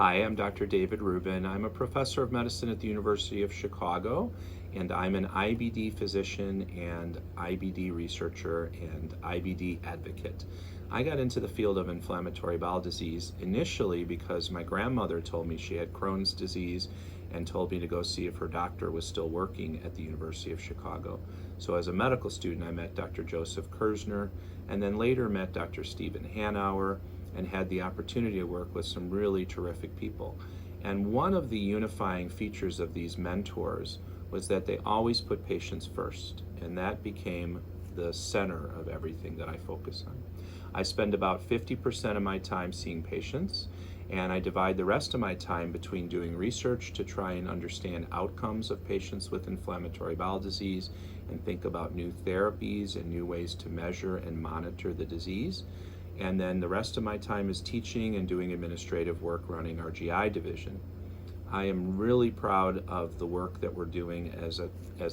Hi, I'm Dr. David Rubin. I'm a professor of medicine at the University of Chicago, and I'm an IBD physician and IBD researcher and IBD advocate. I got into the field of inflammatory bowel disease initially because my grandmother told me she had Crohn's disease and told me to go see if her doctor was still working at the University of Chicago. So as a medical student, I met Dr. Joseph Kersner and then later met Dr. Stephen Hanauer and had the opportunity to work with some really terrific people. And one of the unifying features of these mentors was that they always put patients first, and that became the center of everything that I focus on. I spend about 50% of my time seeing patients, and I divide the rest of my time between doing research to try and understand outcomes of patients with inflammatory bowel disease and think about new therapies and new ways to measure and monitor the disease. And then the rest of my time is teaching and doing administrative work running our GI division. I am really proud of the work that we're doing as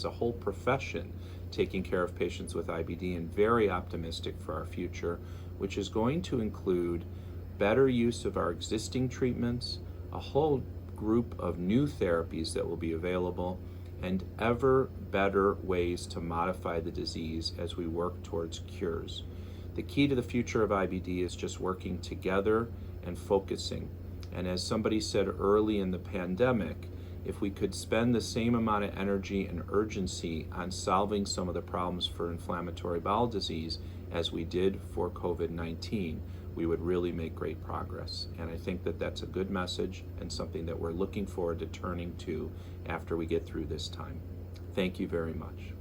a whole profession, taking care of patients with IBD, and very optimistic for our future, which is going to include better use of our existing treatments, a whole group of new therapies that will be available, and ever better ways to modify the disease as we work towards cures. The key to the future of IBD is just working together and focusing. And as somebody said early in the pandemic, if we could spend the same amount of energy and urgency on solving some of the problems for inflammatory bowel disease as we did for COVID-19, we would really make great progress. And I think that that's a good message and something that we're looking forward to turning to after we get through this time. Thank you very much.